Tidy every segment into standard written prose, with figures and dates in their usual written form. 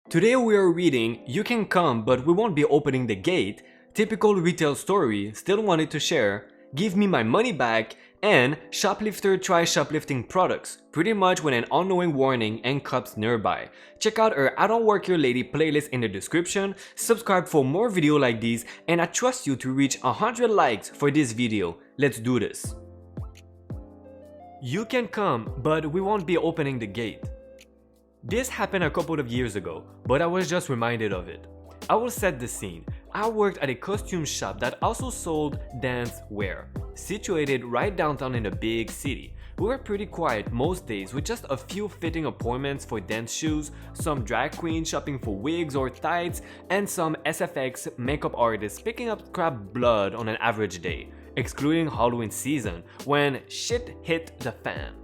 Today we are reading You Can Come But We Won't Be Opening the Gate, Typical Retail Story, Still Wanted to Share, Give Me My Money Back, and Shoplifter Tries Shoplifting Products, pretty much with an unknowing warning and cops nearby. Check out our I Don't Work Here Lady playlist in the description, subscribe for more videos like these, and I trust you to reach 100 likes for this video. Let's do this. You can come, but we won't be opening the gate. This happened a couple of years ago, but I was just reminded of it. I will set the scene. I worked at a costume shop that also sold dance wear, situated right downtown in a big city. We were pretty quiet most days with just a few fitting appointments for dance shoes, some drag queens shopping for wigs or tights, and some SFX makeup artists picking up crap blood on an average day, excluding Halloween season when shit hit the fan.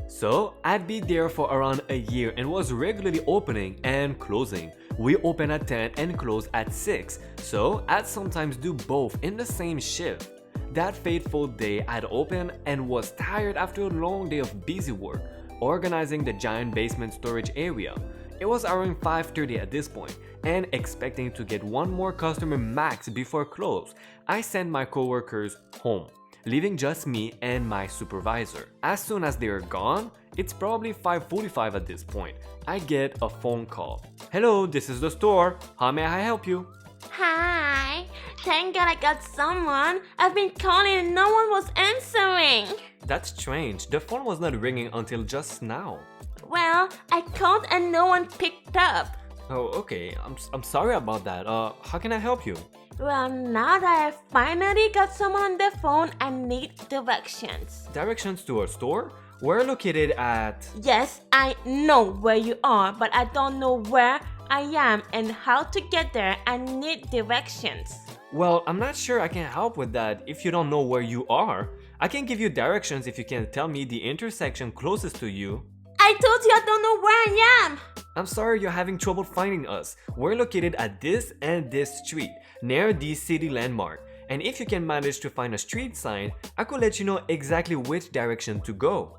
So I'd be there for around a year and was regularly opening and closing. We open at 10 and close at 6, so I'd sometimes do both in the same shift. That fateful day I'd open and was tired after a long day of busy work, organizing the giant basement storage area. It was around 5:30 at this point, and expecting to get one more customer max before close, I sent my coworkers home, leaving just me and my supervisor. As soon as they're gone, it's probably 5:45 at this point, I get a phone call. Hello, this is the store. How may I help you? Hi, thank God I got someone. I've been calling and no one was answering. That's strange. The phone was not ringing until just now. Well, I called and no one picked up. Oh, okay. I'm sorry about that. How can I help you? Well, now that I finally got someone on the phone, I need directions. Directions to our store? We're located at... Yes, I know where you are, but I don't know where I am and how to get there. I need directions. Well, I'm not sure I can help with that if you don't know where you are. I can give you directions if you can tell me the intersection closest to you. I told you I don't know where I am. I'm sorry you're having trouble finding us. We're located at this and this street, near the city landmark. And if you can manage to find a street sign, I could let you know exactly which direction to go.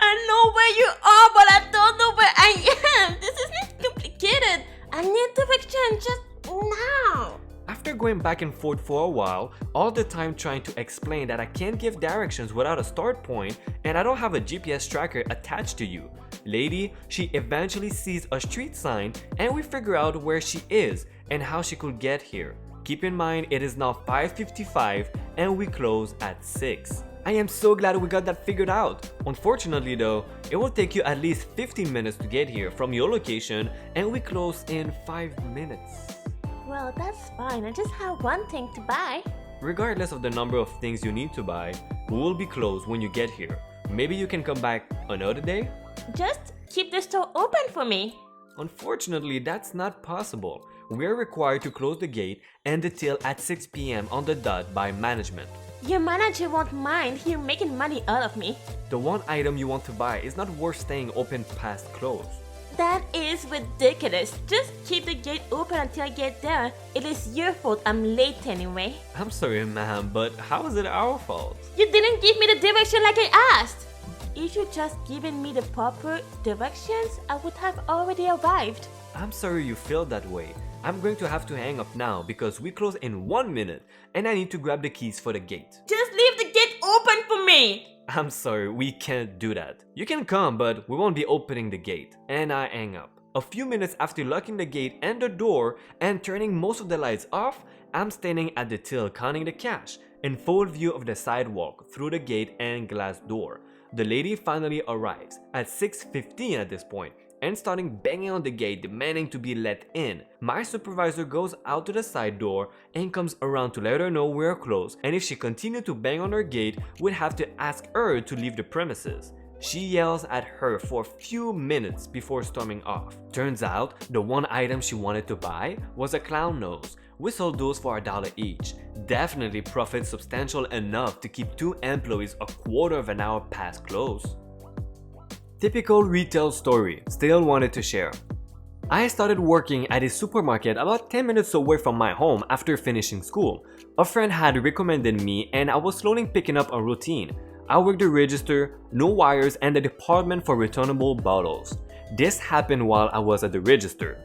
I know where you are, but I don't know where I am. This isn't complicated. I need direction just now. After going back and forth for a while, all the time trying to explain that I can't give directions without a start point and I don't have a GPS tracker attached to you, lady, she eventually sees a street sign and we figure out where she is and how she could get here. Keep in mind it is now 5:55 and we close at 6. I am so glad we got that figured out. Unfortunately though, it will take you at least 15 minutes to get here from your location and we close in 5 minutes. Well, that's fine. I just have one thing to buy. Regardless of the number of things you need to buy, we will be closed when you get here. Maybe you can come back another day? Just keep the store open for me. Unfortunately, that's not possible. We are required to close the gate and the till at 6 p.m. on the dot by management. Your manager won't mind. He's making money out of me. The one item you want to buy is not worth staying open past close. That is ridiculous. Just keep the gate open until I get there. It is your fault I'm late anyway. I'm sorry, ma'am, but how is it our fault? You didn't give me the direction like I asked. If you just given me the proper directions, I would have already arrived. I'm sorry you feel that way. I'm going to have to hang up now because we close in 1 minute and I need to grab the keys for the gate. Just leave the gate open for me. I'm sorry, we can't do that. You can come, but we won't be opening the gate. And I hang up. A few minutes after locking the gate and the door and turning most of the lights off, I'm standing at the till counting the cash, in full view of the sidewalk through the gate and glass door. The lady finally arrives, at 6:15 at this point, and starting banging on the gate demanding to be let in. My supervisor goes out to the side door and comes around to let her know we're closed, and if she continued to bang on her gate, we'd have to ask her to leave the premises. She yells at her for a few minutes before storming off. Turns out, the one item she wanted to buy was a clown nose. We sold those for $1 each. Definitely profit substantial enough to keep 2 employees a quarter of an hour past close. Typical retail story, still wanted to share. I started working at a supermarket about 10 minutes away from my home after finishing school. A friend had recommended me and I was slowly picking up a routine. I worked the register, no wires, and the department for returnable bottles. This happened while I was at the register.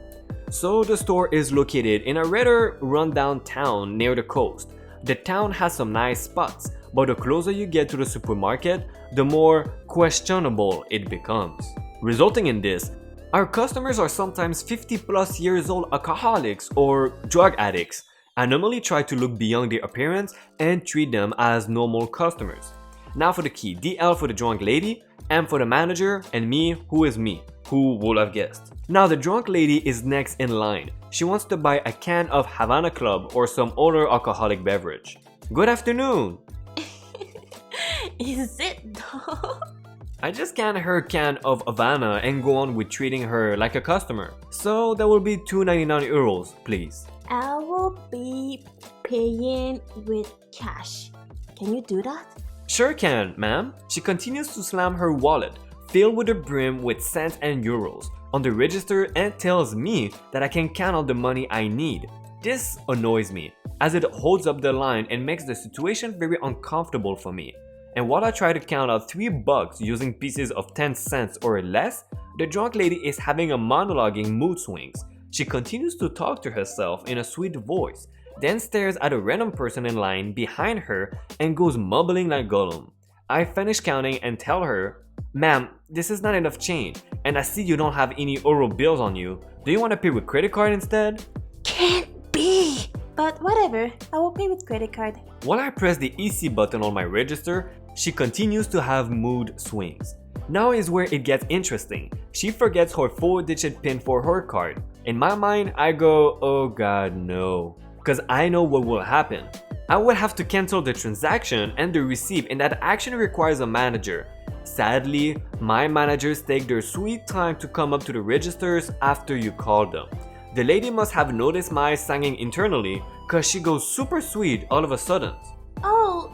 So the store is located in a rather rundown town near the coast. The town has some nice spots, but the closer you get to the supermarket, the more questionable it becomes. Resulting in this, our customers are sometimes 50 plus years old alcoholics or drug addicts. I normally try to look beyond their appearance and treat them as normal customers. Now for the key, DL for the drunk lady, M for the manager, and me, who is me. Who would have guessed? Now the drunk lady is next in line. She wants to buy a can of Havana Club or some other alcoholic beverage. Good afternoon! Is it though? I just scanned her can of Havana and go on with treating her like a customer. So that will be 299 euros, please. I will be paying with cash. Can you do that? Sure can, ma'am. She continues to slam her wallet, filled with the brim with cents and euros, on the register and tells me that I can count on the money I need. This annoys me, as it holds up the line and makes the situation very uncomfortable for me. And while I try to count out $3 using pieces of 10 cents or less, the drunk lady is having a monologuing mood swings. She continues to talk to herself in a sweet voice, then stares at a random person in line behind her and goes mumbling like Gollum. I finish counting and tell her, "Ma'am, this is not enough change, and I see you don't have any euro bills on you. Do you want to pay with credit card instead?" Can't be! But whatever, I will pay with credit card. While I press the EC button on my register, she continues to have mood swings. Now is where it gets interesting. She forgets her 4-digit PIN for her card. In my mind, I go, oh god no. Cause I know what will happen. I will have to cancel the transaction and the receipt, and that action requires a manager. Sadly, my managers take their sweet time to come up to the registers after you call them. The lady must have noticed my singing internally, cause she goes super sweet all of a sudden. Oh,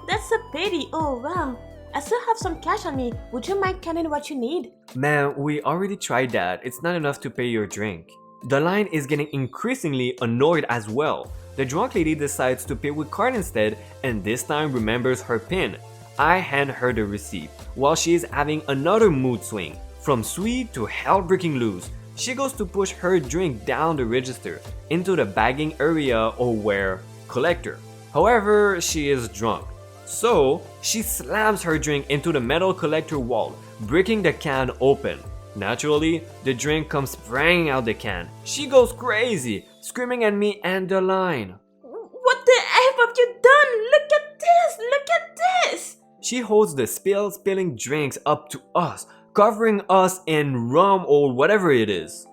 that's a pity. Oh wow. I still have some cash on me. Would you mind counting what you need? Man, we already tried that. It's not enough to pay your drink. The line is getting increasingly annoyed as well. The drunk lady decides to pay with card instead, and this time remembers her PIN. I hand her the receipt, while she is having another mood swing. From sweet to hell breaking loose, she goes to push her drink down the register, into the bagging area or where collector. However, she is drunk. So, she slams her drink into the metal collector wall, breaking the can open. Naturally, the drink comes spraying out the can. She goes crazy, screaming at me and the line. What the F have you done? Look at this! Look at this! She holds the spilling drinks up to us, covering us in rum or whatever it is.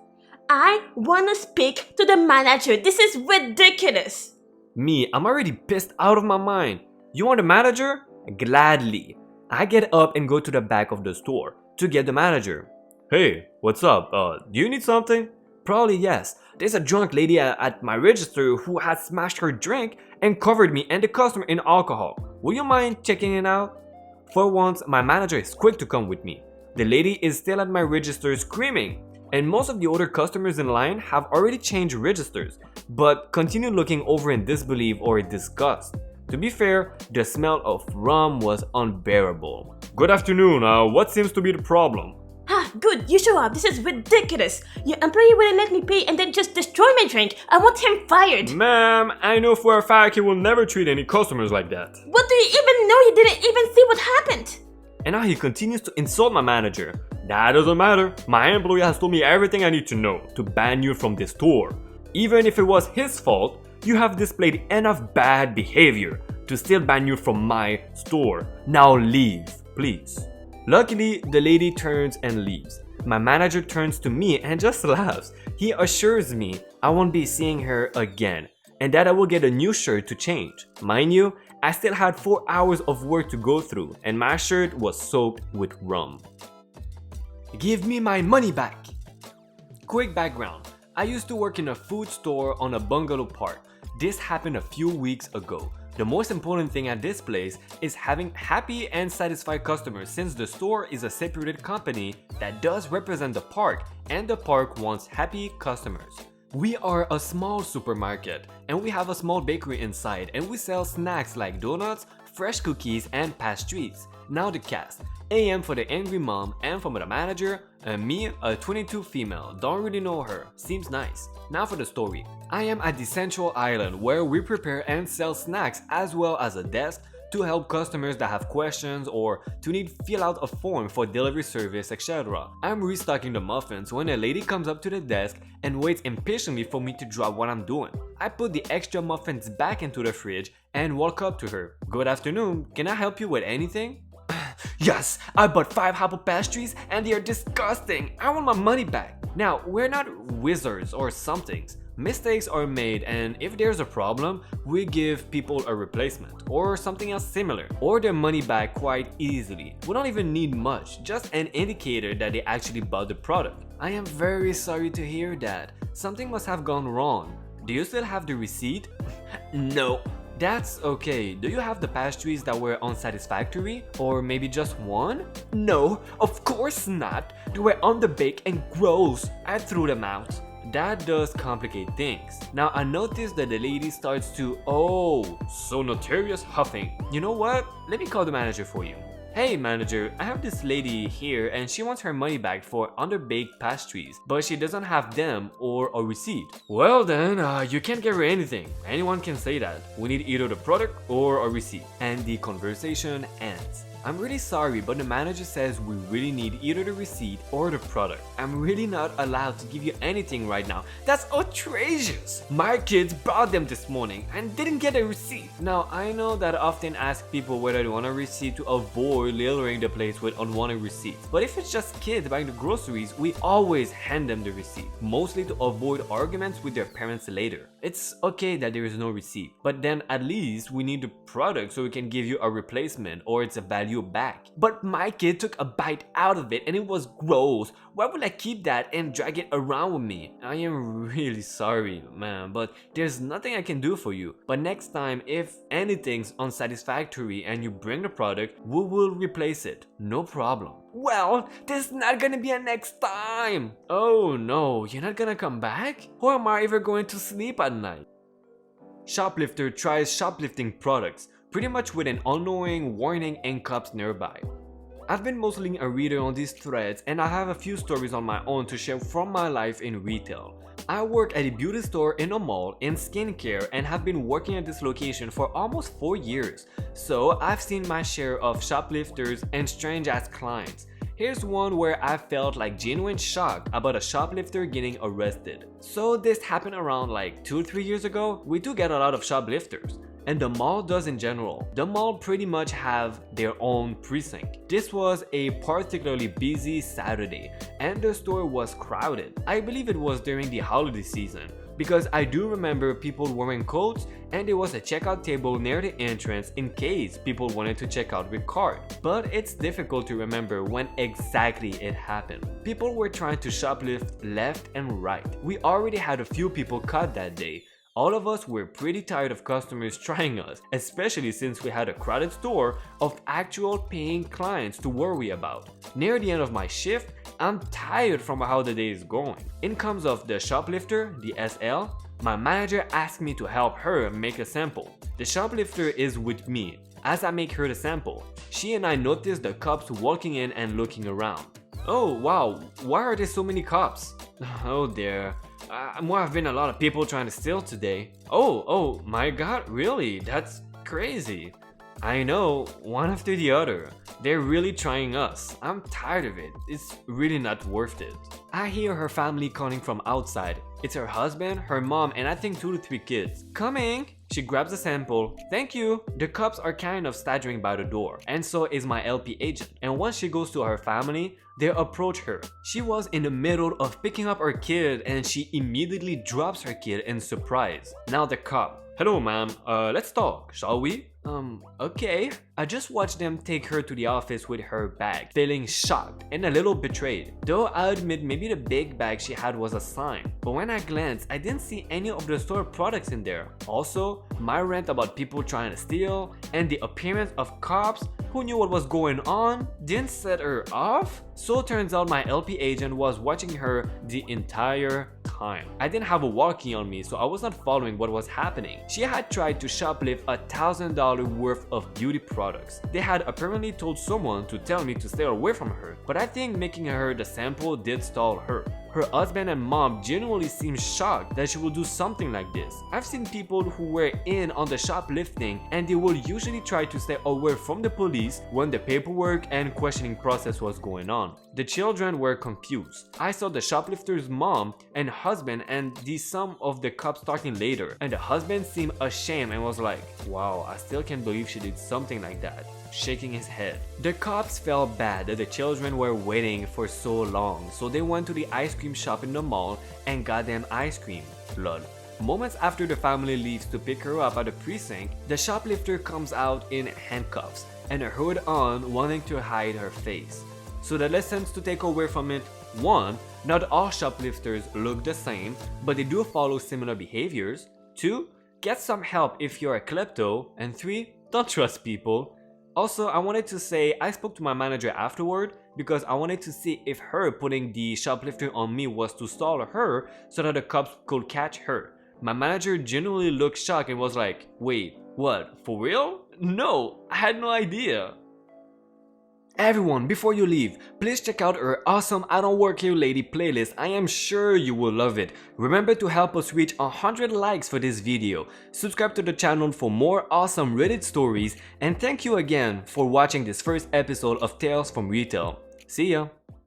I wanna speak to the manager. This is ridiculous. Me, I'm already pissed out of my mind. You want the manager? Gladly. I get up and go to the back of the store to get the manager. Hey, what's up? Do you need something? Probably yes. There's a drunk lady at my register who has smashed her drink and covered me and the customer in alcohol. Will you mind checking it out? For once, my manager is quick to come with me. The lady is still at my register screaming, and most of the other customers in line have already changed registers, but continue looking over in disbelief or disgust. To be fair, the smell of rum was unbearable. Good afternoon, what seems to be the problem? Ah, good, you show up. This is ridiculous. Your employee wouldn't let me pay and then just destroy my drink. I want him fired. Ma'am, I know for a fact he will never treat any customers like that. What do you even know? You didn't even see what happened. And now he continues to insult my manager. That doesn't matter. My employee has told me everything I need to know to ban you from this store. Even if it was his fault, you have displayed enough bad behavior to still ban you from my store. Now leave, please. Luckily, the lady turns and leaves. My manager turns to me and just laughs. He assures me I won't be seeing her again and that I will get a new shirt to change. Mind you, I still had 4 hours of work to go through and my shirt was soaked with rum. Give me my money back! Quick background. I used to work in a food store on a bungalow park. This happened a few weeks ago. The most important thing at this place is having happy and satisfied customers, since the store is a separated company that does represent the park and the park wants happy customers. We are a small supermarket and we have a small bakery inside and we sell snacks like donuts, fresh cookies and pastries. Now the cast. AM for the angry mom, M for the manager, and me, a 22 female, don't really know her, seems nice. Now for the story. I am at the Central Island where we prepare and sell snacks as well as a desk to help customers that have questions or to need fill out a form for delivery service, etc. I'm restocking the muffins when a lady comes up to the desk and waits impatiently for me to drop what I'm doing. I put the extra muffins back into the fridge and walk up to her. Good afternoon, can I help you with anything? Yes, I bought 5 apple pastries and they are disgusting. I want my money back. Now, we're not wizards or somethings. Mistakes are made, and if there's a problem, we give people a replacement or something else similar or their money back quite easily. We don't even need much, just an indicator that they actually bought the product. I am very sorry to hear that. Something must have gone wrong. Do you still have the receipt? No. That's okay. Do you have the pastries that were unsatisfactory? Or maybe just one? No, of course not. They were underbaked and gross. I threw them out. That does complicate things. Now I noticed that the lady starts to, so notorious huffing. You know what? Let me call the manager for you. Hey manager, I have this lady here and she wants her money back for underbaked pastries, but she doesn't have them or a receipt. Well then, you can't give her anything. Anyone can say that. We need either the product or a receipt. And the conversation ends. I'm really sorry, but the manager says we really need either the receipt or the product. I'm really not allowed to give you anything right now. That's outrageous! My kids bought them this morning and didn't get a receipt. Now, I know that I often ask people whether they want a receipt to avoid littering the place with unwanted receipts. But if it's just kids buying the groceries, we always hand them the receipt, mostly to avoid arguments with their parents later. It's okay that there is no receipt, but then at least we need the product so we can give you a replacement or it's a value back. But my kid took a bite out of it and it was gross. Why would I keep that and drag it around with me? I am really sorry, man, but there's nothing I can do for you. But next time, if anything's unsatisfactory and you bring the product, we will replace it. No problem. Well, there's not gonna be a next time. Oh no, you're not gonna come back? How am I ever going to sleep at night? Shoplifter tries shoplifting products, pretty much with an annoying warning and cops nearby. I've been mostly a reader on these threads and I have a few stories on my own to share from my life in retail. I work at a beauty store in a mall in skincare and have been working at this location for almost 4 years. So I've seen my share of shoplifters and strange ass clients. Here's one where I felt like genuine shock about a shoplifter getting arrested. So this happened around like 2-3 years ago. We do get a lot of shoplifters. And the mall does in general. The mall pretty much have their own precinct. This was a particularly busy Saturday and the store was crowded. I believe it was during the holiday season because I do remember people wearing coats and there was a checkout table near the entrance in case people wanted to check out with card. But it's difficult to remember when exactly it happened. People were trying to shoplift left and right. We already had a few people caught that day. All of us were pretty tired of customers trying us, especially since we had a crowded store of actual paying clients to worry about. Near the end of my shift, I'm tired from how the day is going. In comes of the shoplifter, the SL. My manager asked me to help her make a sample. The shoplifter is with me. As I make her the sample, she and I notice the cops walking in and looking around. Oh wow, why are there so many cops? Oh dear. There have been a lot of people trying to steal today. Oh my god, really? That's crazy. I know, one after the other. They're really trying us. I'm tired of it. It's really not worth it. I hear her family calling from outside. It's her husband, her mom, and I think 2 to 3 kids. Coming! She grabs a sample. Thank you! The cops are kind of staggering by the door, and so is my LP agent. And once she goes to her family, they approach her. She was in the middle of picking up her kid and she immediately drops her kid in surprise. Now the cop. Hello ma'am, let's talk, shall we? Okay. I just watched them take her to the office with her bag, feeling shocked and a little betrayed. Though I admit maybe the big bag she had was a sign, but when I glanced, I didn't see any of the store products in there. Also, my rant about people trying to steal and the appearance of cops who knew what was going on didn't set her off. So turns out my LP agent was watching her the entire time. time. I didn't have a walkie on me, so I was not following what was happening. She had tried to shoplift $1,000 worth of beauty products. They had apparently told someone to tell me to stay away from her, but I think making her the sample did stall her. Her husband and mom genuinely seemed shocked that she would do something like this. I've seen people who were in on the shoplifting and they will usually try to stay away from the police when the paperwork and questioning process was going on. The children were confused. I saw the shoplifter's mom and husband and some of the cops talking later, and the husband seemed ashamed and was like, "Wow, I still can't believe she did something like that," shaking his head. The cops felt bad that the children were waiting for so long, so they went to the ice cream shop in the mall and got them ice cream. Lol. Moments after the family leaves to pick her up at the precinct, the shoplifter comes out in handcuffs and a hood on, wanting to hide her face. So the lessons to take away from it: 1. Not all shoplifters look the same, but they do follow similar behaviors. 2. Get some help if you're a klepto. And 3. Don't trust people. Also, I wanted to say I spoke to my manager afterward because I wanted to see if her putting the shoplifter on me was to stall her so that the cops could catch her. My manager genuinely looked shocked and was like, "Wait, what? For real? No, I had no idea." Everyone, before you leave, please check out our awesome I Don't Work Here Lady playlist. I am sure you will love it. Remember to help us reach 100 likes for this video. Subscribe to the channel for more awesome Reddit stories, and thank you again for watching this first episode of Tales from Retail. See ya!